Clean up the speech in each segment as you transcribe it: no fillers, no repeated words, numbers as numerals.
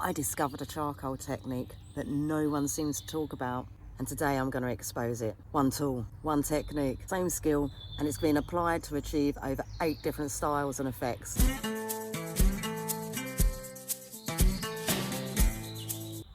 I discovered a charcoal technique that no one seems to talk about, and today I'm going to expose it. One tool, one technique, same skill, and it's been applied to achieve over 8 different styles and effects.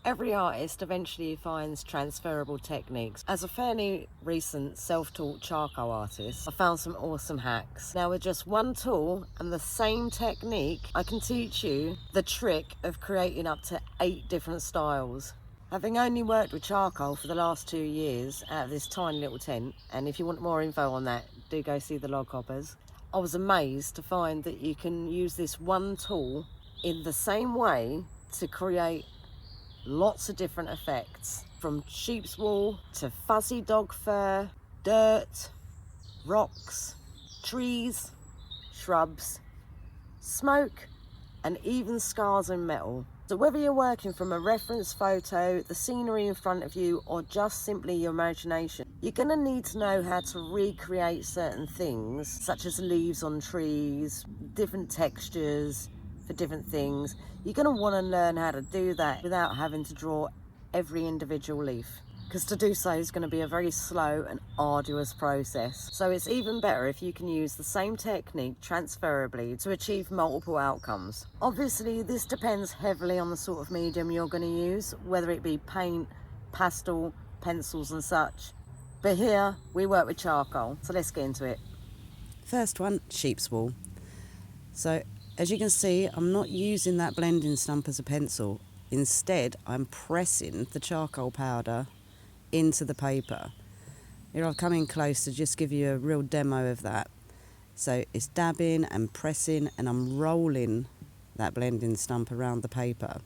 Every artist eventually finds transferable techniques. As a fairly recent self-taught charcoal artist, I found some awesome hacks. Now with just one tool and the same technique, I can teach you the trick of creating up to 8 different styles. Having only worked with charcoal for the last 2 years out of this tiny little tent, and if you want more info on that, do go see the log hoppers, I was amazed to find that you can use this one tool in the same way to create lots of different effects, from sheep's wool to fuzzy dog fur, dirt, rocks, trees, shrubs, smoke, and even scars and metal. So whether you're working from a reference photo, the scenery in front of you, or just simply your imagination, you're going to need to know how to recreate certain things, such as leaves on trees, different textures for different things. You're going to want to learn how to do that without having to draw every individual leaf, because to do so is going to be a very slow and arduous process. So it's even better if you can use the same technique transferably to achieve multiple outcomes. Obviously this depends heavily on the sort of medium you're going to use, whether it be paint, pastel, pencils and such. But here we work with charcoal, so let's get into it. First one, sheep's wool. So as you can see, I'm not using that blending stump as a pencil. Instead, I'm pressing the charcoal powder into the paper. Here I've come in close to just give you a real demo of that. So it's dabbing and pressing, and I'm rolling that blending stump around the paper.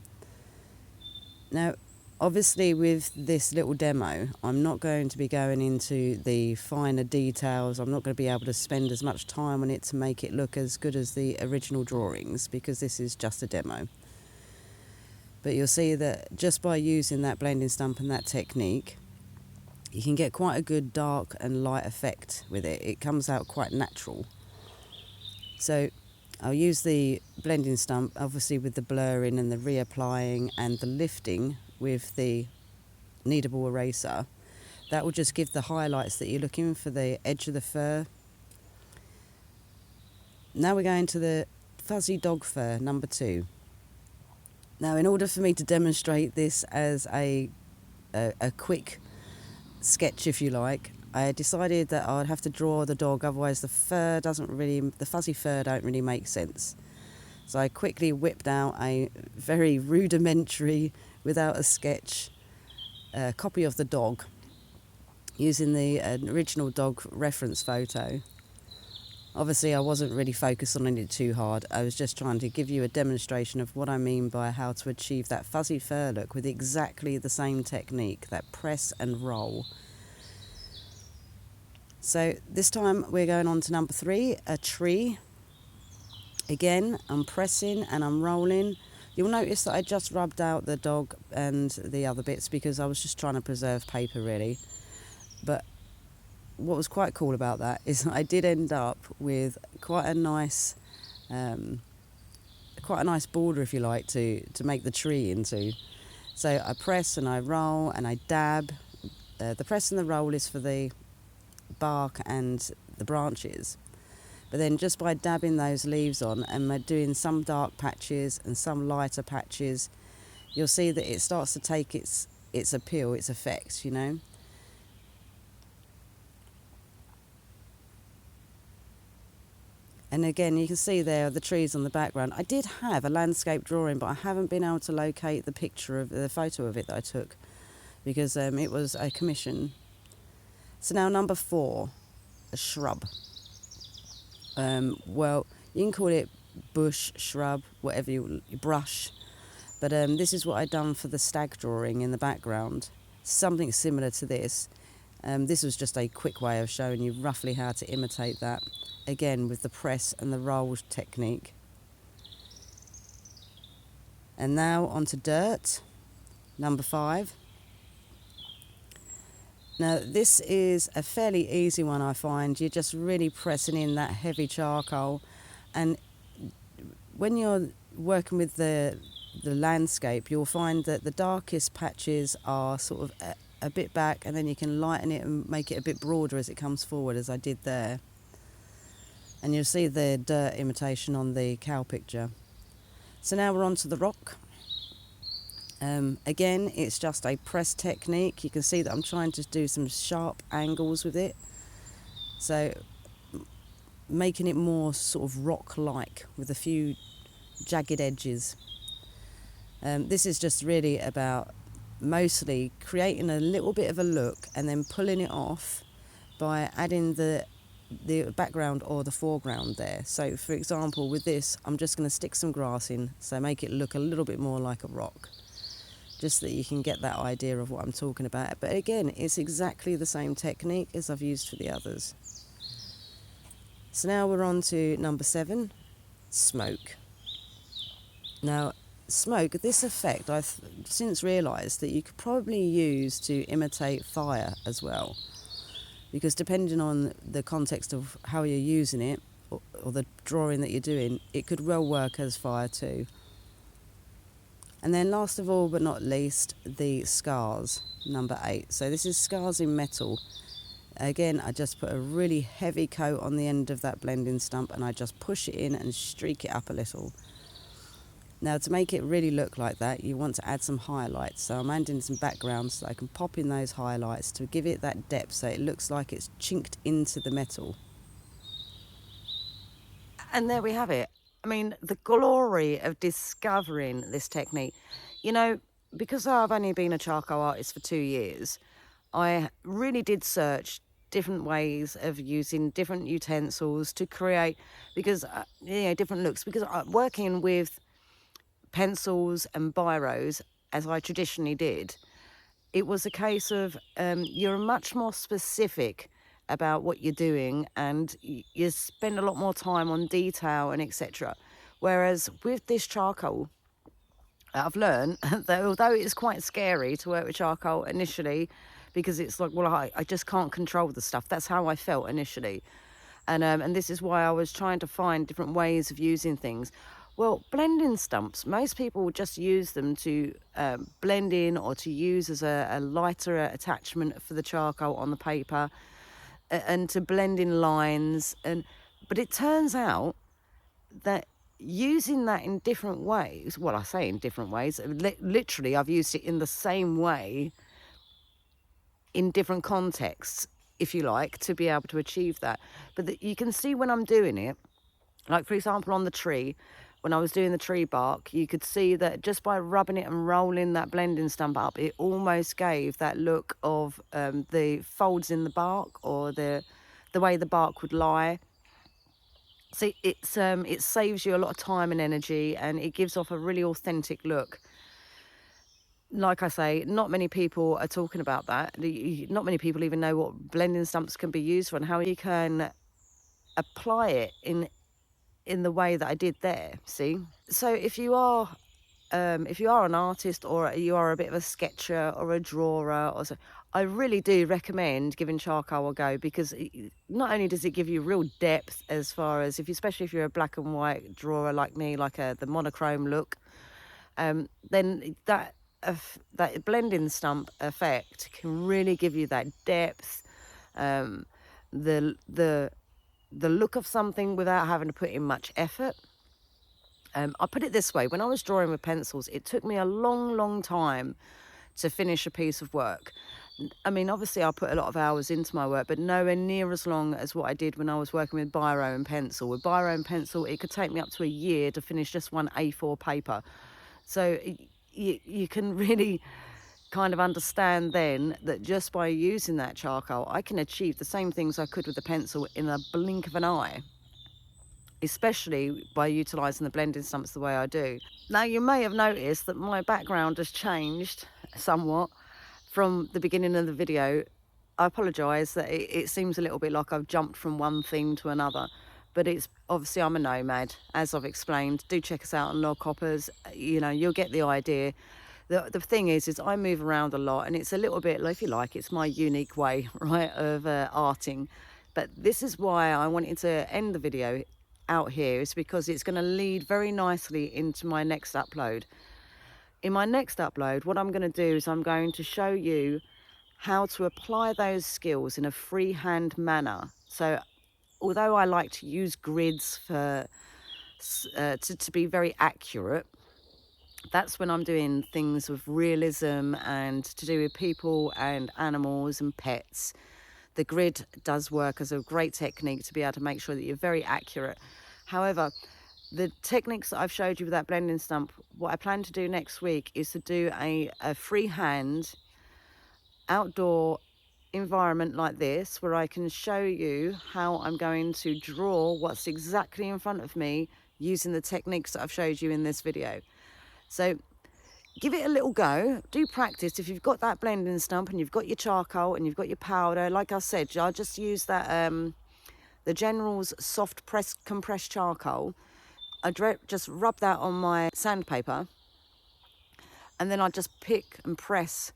Now, obviously with this little demo, I'm not going to be going into the finer details. I'm not going to be able to spend as much time on it to make it look as good as the original drawings, because this is just a demo. But you'll see that just by using that blending stump and that technique, you can get quite a good dark and light effect with it. It comes out quite natural. So I'll use the blending stump, obviously with the blurring and the reapplying and the lifting with the kneadable eraser. That will just give the highlights that you're looking for the edge of the fur. Now we're going to the fuzzy dog fur, number 2. Now, in order for me to demonstrate this as a quick sketch, if you like, I decided that I'd have to draw the dog, otherwise the fuzzy fur don't really make sense. So I quickly whipped out a very rudimentary, without a sketch, copy of the dog, using the original dog reference photo. Obviously I wasn't really focused on it too hard. I was just trying to give you a demonstration of what I mean by how to achieve that fuzzy fur look with exactly the same technique, that press and roll. So this time we're going on to number 3, a tree. Again, I'm pressing and I'm rolling. You'll notice that I just rubbed out the dog and the other bits because I was just trying to preserve paper really. But what was quite cool about that is I did end up with quite a nice border, if you like, to make the tree into. So I press and I roll and I dab. The press and the roll is for the bark and the branches. But then just by dabbing those leaves on and doing some dark patches and some lighter patches, you'll see that it starts to take its appeal, its effects, you know. And again, you can see there the trees on the background. I did have a landscape drawing, but I haven't been able to locate the photo of it that I took, because it was a commission. So now number 4, a shrub. Well, you can call it bush, shrub, whatever you brush. But this is what I'd done for the stag drawing in the background. Something similar to this. This was just a quick way of showing you roughly how to imitate that. Again, with the press and the roll technique. And now onto dirt, number 5. Now this is a fairly easy one, I find. You're just really pressing in that heavy charcoal, and when you're working with the the landscape, you'll find that the darkest patches are sort of a bit back, and then you can lighten it and make it a bit broader as it comes forward, as I did there. And you'll see the dirt imitation on the cow picture. So now we're on to the rock. Again, it's just a press technique. You can see that I'm trying to do some sharp angles with it. So making it more sort of rock-like with a few jagged edges. This is just really about mostly creating a little bit of a look and then pulling it off by adding the background or the foreground there. So for example, with this, I'm just going to stick some grass in, so make it look a little bit more like a rock, just so that you can get that idea of what I'm talking about. But again, it's exactly the same technique as I've used for the others. So now we're on to number 7, smoke. Now, smoke, this effect I've since realised that you could probably use to imitate fire as well, because depending on the context of how you're using it or the drawing that you're doing, it could well work as fire too. And then last of all but not least, the scars, number 8. So this is scars in metal. Again, I just put a really heavy coat on the end of that blending stump, and I just push it in and streak it up a little. Now, to make it really look like that, you want to add some highlights. So I'm adding some backgrounds so I can pop in those highlights to give it that depth, so it looks like it's chinked into the metal. And there we have it. I mean, the glory of discovering this technique. You know, because I've only been a charcoal artist for 2 years, I really did search different ways of using different utensils to create, because, different looks. Because working with pencils and biros, as I traditionally did, it was a case of you're much more specific about what you're doing, and you spend a lot more time on detail and etc. Whereas with this charcoal, I've learned that although it's quite scary to work with charcoal initially, because it's like, well, I just can't control the stuff. That's how I felt initially. And this is why I was trying to find different ways of using things. Well, blending stumps, most people would just use them to blend in, or to use as a lighter attachment for the charcoal on the paper, and to blend in lines. But it turns out that using that in different ways, well, I say in different ways, literally I've used it in the same way in different contexts, if you like, to be able to achieve that. But you can see when I'm doing it, like for example on the tree, when I was doing the tree bark, you could see that just by rubbing it and rolling that blending stump up, it almost gave that look of the folds in the bark, or the way the bark would lie. So it saves you a lot of time and energy, and it gives off a really authentic look. Like I say, not many people are talking about that. Not many people even know what blending stumps can be used for, and how you can apply it in the way that I did there. See, so if you are an artist, or you are a bit of a sketcher or a drawer, or so, I really do recommend giving charcoal a go, because not only does it give you real depth, as far as especially if you're a black and white drawer like me, like the monochrome look, then that blending stump effect can really give you that depth, the look of something without having to put in much effort. I'll put it this way: when I was drawing with pencils, it took me a long time to finish a piece of work. I mean, obviously I put a lot of hours into my work, but nowhere near as long as what I did when I was working with biro and pencil. With biro and pencil, it could take me up to a year to finish just one A4 paper. So you can really kind of understand then that just by using that charcoal, I can achieve the same things I could with a pencil in a blink of an eye, especially by utilising the blending stumps the way I do. Now, you may have noticed that my background has changed somewhat from the beginning of the video. I apologise that it seems a little bit like I've jumped from one theme to another, but it's obviously I'm a nomad, as I've explained. Do check us out on Log Hoppers. You know, you'll get the idea. The thing is I move around a lot, and it's a little bit, if you like, it's my unique way, right, of arting. But this is why I wanted to end the video out here, is because it's going to lead very nicely into my next upload. In my next upload, what I'm going to do is I'm going to show you how to apply those skills in a freehand manner. So although I like to use grids for to be very accurate, that's when I'm doing things with realism and to do with people and animals and pets. The grid does work as a great technique to be able to make sure that you're very accurate. However, the techniques that I've showed you with that blending stump, what I plan to do next week is to do a freehand outdoor environment like this, where I can show you how I'm going to draw what's exactly in front of me using the techniques that I've showed you in this video. So give it a little go, do practice. If you've got that blending stump and you've got your charcoal and you've got your powder, like I said, I just use that the General's soft compressed charcoal. I just rub that on my sandpaper, and then I just pick and press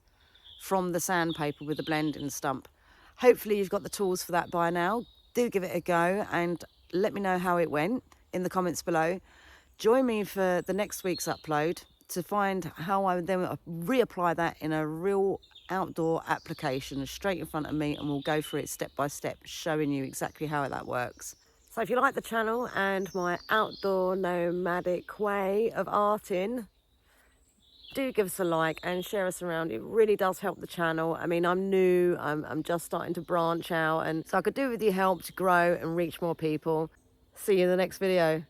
from the sandpaper with the blending stump. Hopefully you've got the tools for that by now. Do give it a go and let me know how it went in the comments below. Join me for the next week's upload to find how I then reapply that in a real outdoor application straight in front of me, and we'll go through it step by step, showing you exactly how that works. So if you like the channel and my outdoor nomadic way of arting, do give us a like and share us around. It really does help the channel. I mean, I'm new, I'm just starting to branch out, and so I could do with your help to grow and reach more people. See you in the next video.